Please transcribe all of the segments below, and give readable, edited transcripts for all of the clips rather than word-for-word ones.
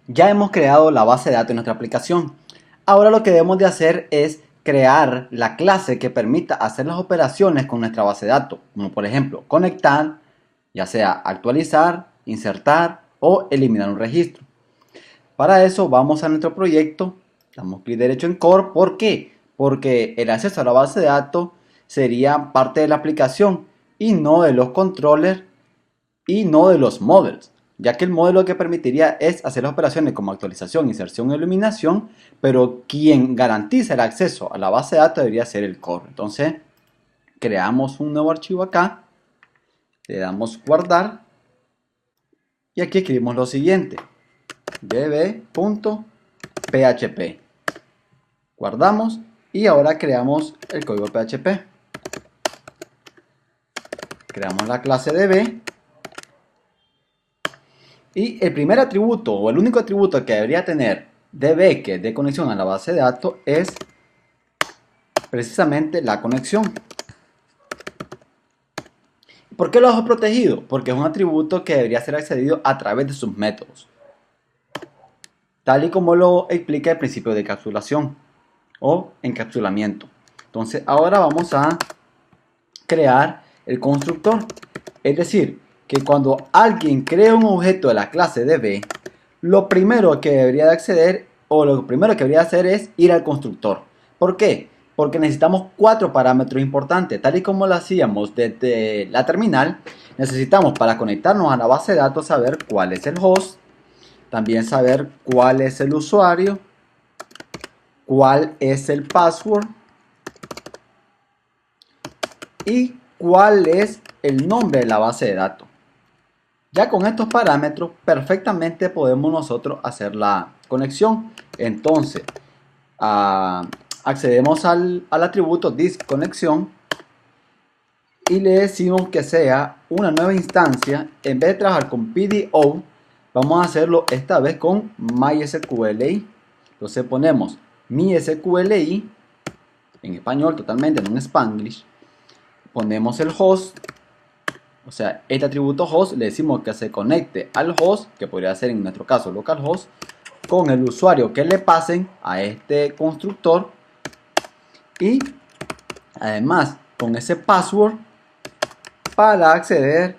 Ya hemos creado la base de datos en nuestra aplicación. Ahora lo que debemos de hacer es crear la clase que permita hacer las operaciones con nuestra base de datos, como por ejemplo conectar, ya sea actualizar, insertar o eliminar un registro. Para eso vamos a nuestro proyecto, damos clic derecho en Core. ¿Por qué? Porque el acceso a la base de datos sería parte de la aplicación y no de los controllers y no de los models, ya que el modelo que permitiría es hacer las operaciones como actualización, inserción, eliminación, pero quien garantiza el acceso a la base de datos debería ser el core. Entonces, creamos un nuevo archivo acá, le damos guardar y aquí escribimos lo siguiente: db.php. Guardamos y ahora creamos el código PHP. Creamos la clase db. Y el primer atributo o el único atributo que debería tener DB, que es de conexión a la base de datos, es precisamente la conexión. ¿Por qué lo dejo protegido? Porque es un atributo que debería ser accedido a través de sus métodos, tal y como lo explica el principio de encapsulación o encapsulamiento. Entonces ahora vamos a crear el constructor, es decir, que cuando alguien crea un objeto de la clase DB, lo primero que debería de acceder o lo primero que debería hacer es ir al constructor. ¿Por qué? Porque necesitamos 4 parámetros importantes, tal y como lo hacíamos desde la terminal. Necesitamos, para conectarnos a la base de datos, saber cuál es el host, también saber cuál es el usuario, cuál es el password y cuál es el nombre de la base de datos. Ya con estos parámetros perfectamente podemos nosotros hacer la conexión. Entonces accedemos al atributo disconexión y le decimos que sea una nueva instancia. En vez de trabajar con PDO, vamos a hacerlo esta vez con MySQLi. Entonces ponemos MySQLi en español totalmente, no en Spanglish. Ponemos el host. O sea, este atributo host le decimos que se conecte al host, que podría ser en nuestro caso localhost, con el usuario que le pasen a este constructor y además con ese password para acceder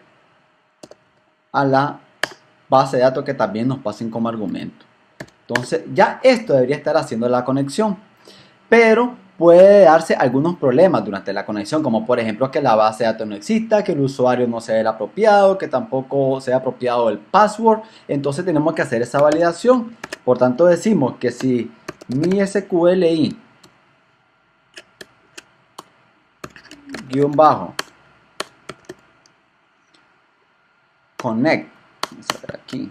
a la base de datos que también nos pasen como argumento. Entonces ya esto debería estar haciendo la conexión, pero puede darse algunos problemas durante la conexión, como por ejemplo que la base de datos no exista, que el usuario no sea el apropiado, que tampoco sea apropiado el password. Entonces tenemos que hacer esa validación. Por tanto decimos que si mi SQLi connect, vamos a ver aquí,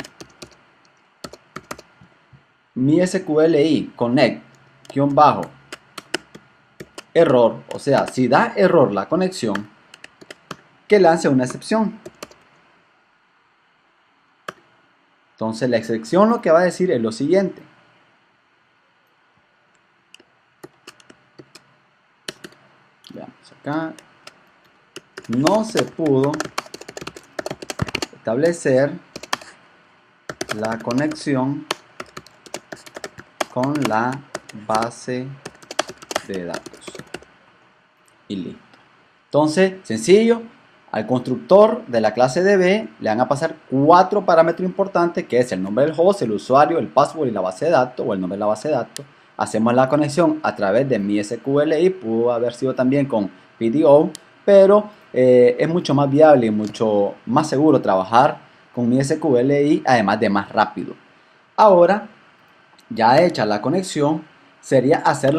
mi SQLi connect error, o sea, si da error la conexión, que lance una excepción. Entonces la excepción lo que va a decir es lo siguiente: veamos acá, no se pudo establecer la conexión con la base de datos y listo. Entonces, sencillo, al constructor de la clase DB le van a pasar 4 parámetros importantes, que es el nombre del host, el usuario, el password y la base de datos, o el nombre de la base de datos. Hacemos la conexión a través de MySQLi, pudo haber sido también con PDO, pero es mucho más viable y mucho más seguro trabajar con MySQLi, además de más rápido. Ahora, ya hecha la conexión, sería hacer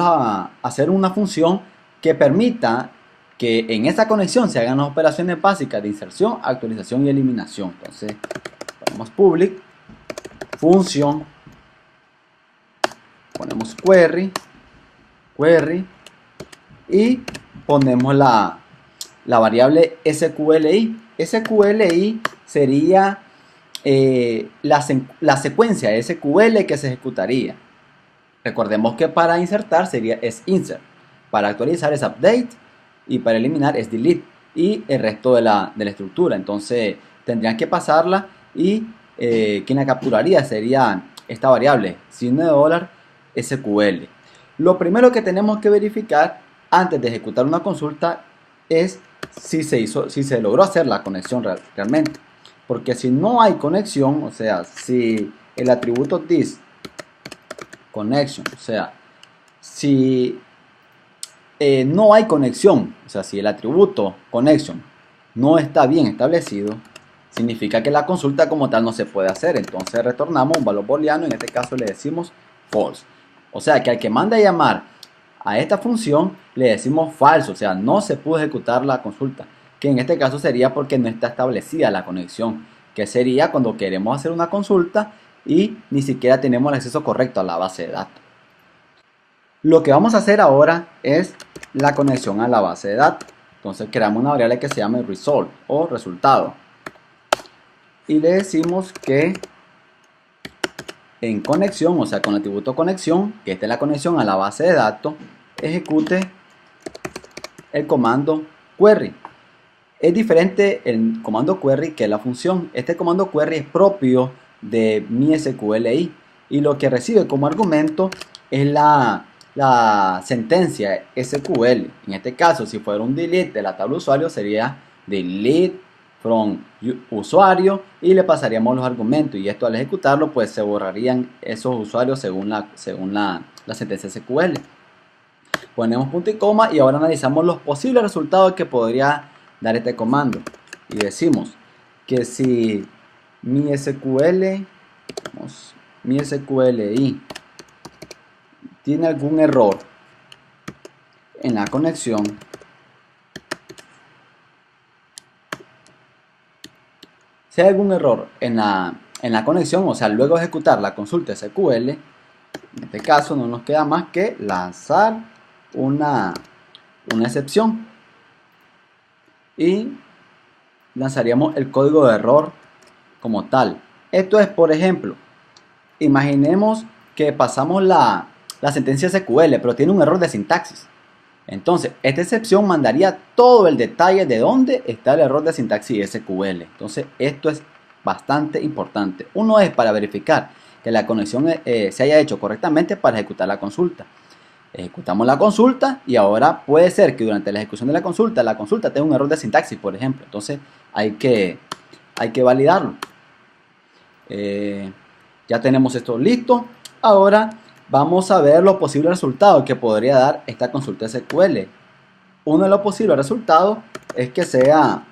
una función que permita que en esa conexión se hagan las operaciones básicas de inserción, actualización y eliminación. Entonces ponemos public función, ponemos query y ponemos la variable SQLi. SQLi sería la secuencia de SQL que se ejecutaría. Recordemos que para insertar sería insert, para actualizar es update y para eliminar es delete y el resto de la estructura. Entonces tendrían que pasarla y quien la capturaría sería esta variable, signo de dólar SQL. Lo primero que tenemos que verificar antes de ejecutar una consulta es si se logró hacer la conexión realmente. Porque si no hay conexión, o sea, si el atributo this connection, o sea, si no hay conexión, o sea, si el atributo connection no está bien establecido, significa que la consulta como tal no se puede hacer. Entonces retornamos un valor booleano, en este caso le decimos false. O sea que al que manda a llamar a esta función le decimos falso, o sea, no se pudo ejecutar la consulta, que en este caso sería porque no está establecida la conexión, que sería cuando queremos hacer una consulta y ni siquiera tenemos el acceso correcto a la base de datos. Lo que vamos a hacer ahora es la conexión a la base de datos. Entonces creamos una variable que se llama result o resultado y le decimos que en conexión, o sea con el atributo conexión, que esta es la conexión a la base de datos, ejecute el comando query. Es diferente el comando query que la función. Este comando query es propio de MySQLi y lo que recibe como argumento es la sentencia SQL. En este caso, si fuera un delete de la tabla usuario, sería delete from usuario y le pasaríamos los argumentos, y esto al ejecutarlo pues se borrarían esos usuarios según la sentencia SQL. Ponemos punto y coma y ahora analizamos los posibles resultados que podría dar este comando y decimos que si MySQLi tiene algún error en la conexión, si hay algún error en la conexión, o sea, luego de ejecutar la consulta SQL, en este caso no nos queda más que lanzar una excepción y lanzaríamos el código de error como tal. Esto es, por ejemplo, imaginemos que pasamos la sentencia SQL, pero tiene un error de sintaxis. Entonces, esta excepción mandaría todo el detalle de dónde está el error de sintaxis SQL. Entonces, esto es bastante importante. Uno es para verificar que la conexión se haya hecho correctamente para ejecutar la consulta. Ejecutamos la consulta y ahora puede ser que durante la ejecución de la consulta tenga un error de sintaxis, por ejemplo. Entonces, hay que validarlo. Ya tenemos esto listo. Ahora vamos a ver los posibles resultados que podría dar esta consulta SQL. Uno de los posibles resultados es que sea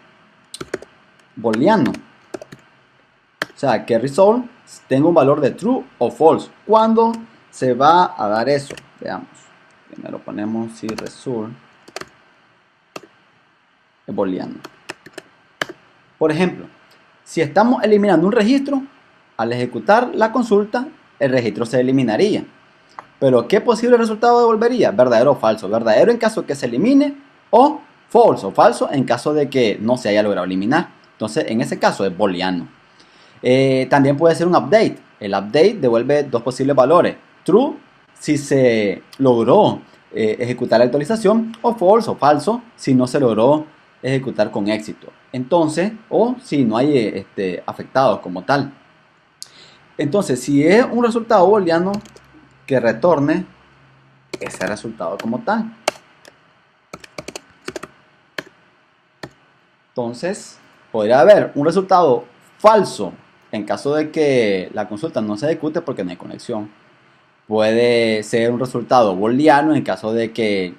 booleano. O sea, que result tenga un valor de true o false. ¿Cuándo se va a dar eso? Veamos. Primero ponemos si result es booleano. Por ejemplo, si estamos eliminando un registro, al ejecutar la consulta, el registro se eliminaría. Pero ¿qué posible resultado devolvería? Verdadero o falso. Verdadero en caso de que se elimine o falso. Falso en caso de que no se haya logrado eliminar. Entonces, en ese caso es booleano. También puede ser un update. El update devuelve dos posibles valores. True si se logró ejecutar la actualización, o false o falso si no se logró ejecutar con éxito. Entonces, o si no hay afectados como tal. Entonces, si es un resultado booleano, que retorne ese resultado como tal. Entonces, podría haber un resultado falso en caso de que la consulta no se ejecute porque no hay conexión. Puede ser un resultado booleano en caso de que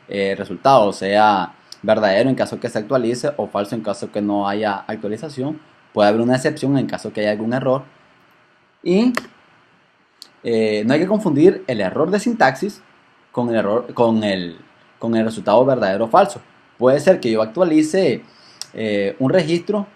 el resultado sea verdadero en caso de que se actualice, o falso en caso de que no haya actualización. Puede haber una excepción en caso de que haya algún error. Y no hay que confundir el error de sintaxis con el resultado verdadero o falso. Puede ser que yo actualice un registro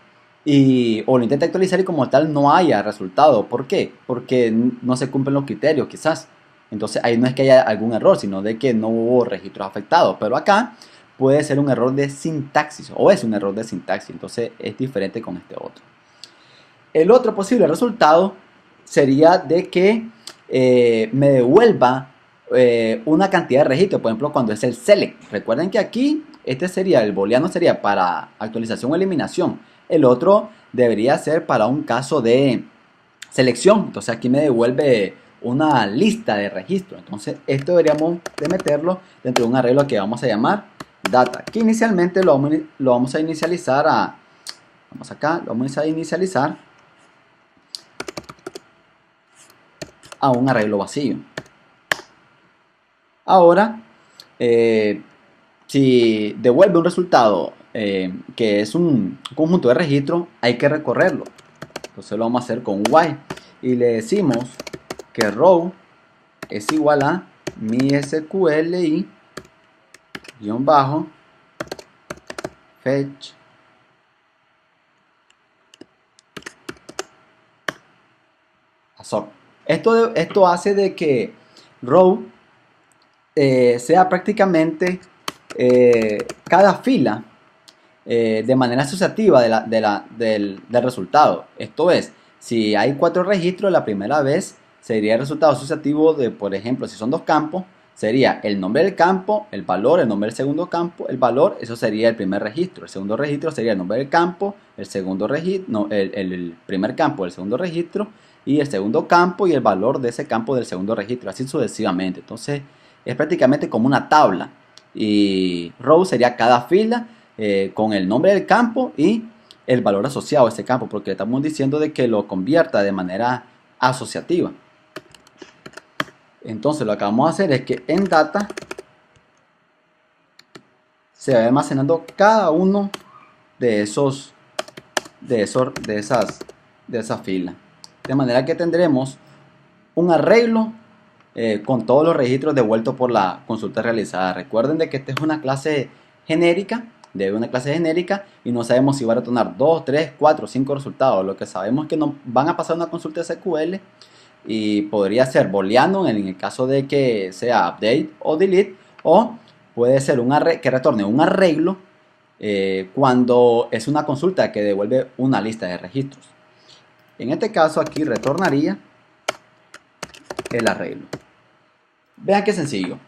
o lo intente actualizar y como tal no haya resultado. ¿Por qué? Porque no se cumplen los criterios quizás. Entonces ahí no es que haya algún error, sino de que no hubo registros afectados. Pero acá puede ser un error de sintaxis, o es un error de sintaxis. Entonces es diferente con este otro. El otro posible resultado sería de que me devuelva una cantidad de registros. Por ejemplo, cuando es el select. Recuerden que aquí el booleano sería para actualización o eliminación. El otro debería ser para un caso de selección. Entonces aquí me devuelve una lista de registros. Entonces esto deberíamos de meterlo dentro de un arreglo que vamos a llamar data, que inicialmente lo vamos a inicializar a, vamos acá, lo vamos a inicializar a un arreglo vacío. Ahora, si devuelve un resultado que es un conjunto de registros, hay que recorrerlo. Entonces lo vamos a hacer con while y le decimos que row es igual a mi SQLi fetch asort. Esto hace de que row sea prácticamente cada fila de manera asociativa del resultado. Esto es, si hay 4 registros, la primera vez sería el resultado asociativo de, por ejemplo, si son 2 campos, sería el nombre del campo, el valor, el nombre del segundo campo, el valor, eso sería el primer registro. El segundo registro sería el nombre del campo, el segundo registro, no, el primer campo del segundo registro, y el segundo campo y el valor de ese campo del segundo registro, así sucesivamente. Entonces es prácticamente como una tabla, y row sería cada fila con el nombre del campo y el valor asociado a ese campo, porque estamos diciendo de que lo convierta de manera asociativa. Entonces lo que vamos a hacer es que en data se va almacenando cada uno de esas filas, de manera que tendremos un arreglo con todos los registros devueltos por la consulta realizada. Recuerden de que esta es una clase genérica, y no sabemos si va a retornar 2, 3, 4, 5 resultados. Lo que sabemos es que nos van a pasar una consulta SQL y podría ser booleano en el caso de que sea update o delete, o puede ser que retorne un arreglo cuando es una consulta que devuelve una lista de registros. En este caso aquí retornaría el arreglo. Vean qué sencillo.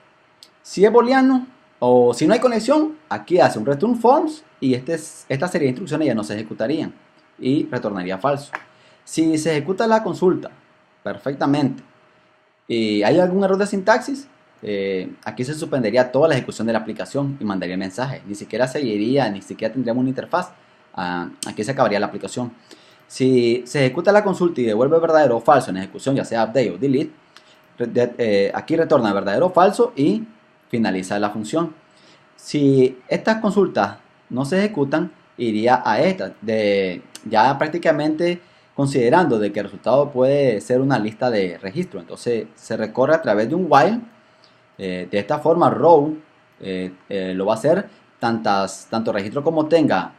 Si es booleano o si no hay conexión, aquí hace un return false y esta serie de instrucciones ya no se ejecutarían y retornaría falso. Si se ejecuta la consulta perfectamente y hay algún error de sintaxis, aquí se suspendería toda la ejecución de la aplicación y mandaría mensaje. Ni siquiera seguiría, ni siquiera tendríamos una interfaz. Aquí se acabaría la aplicación. Si se ejecuta la consulta y devuelve verdadero o falso en ejecución, ya sea update o delete, aquí retorna verdadero o falso y finaliza la función. Si estas consultas no se ejecutan, iría a esta, ya prácticamente considerando de que el resultado puede ser una lista de registros. Entonces se recorre a través de un while. De esta forma row lo va a hacer tanto registro como tenga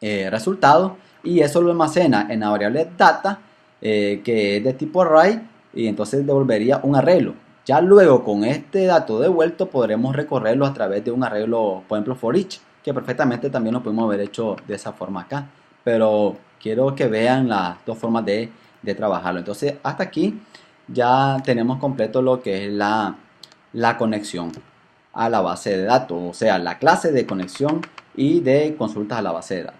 resultado, y eso lo almacena en la variable data que es de tipo array, y entonces devolvería un arreglo. Ya luego con este dato devuelto podremos recorrerlo a través de un arreglo, por ejemplo for each, que perfectamente también lo podemos haber hecho de esa forma acá, pero quiero que vean las dos formas de trabajarlo. Entonces hasta aquí ya tenemos completo lo que es la conexión a la base de datos, o sea, la clase de conexión y de consultas a la base de datos.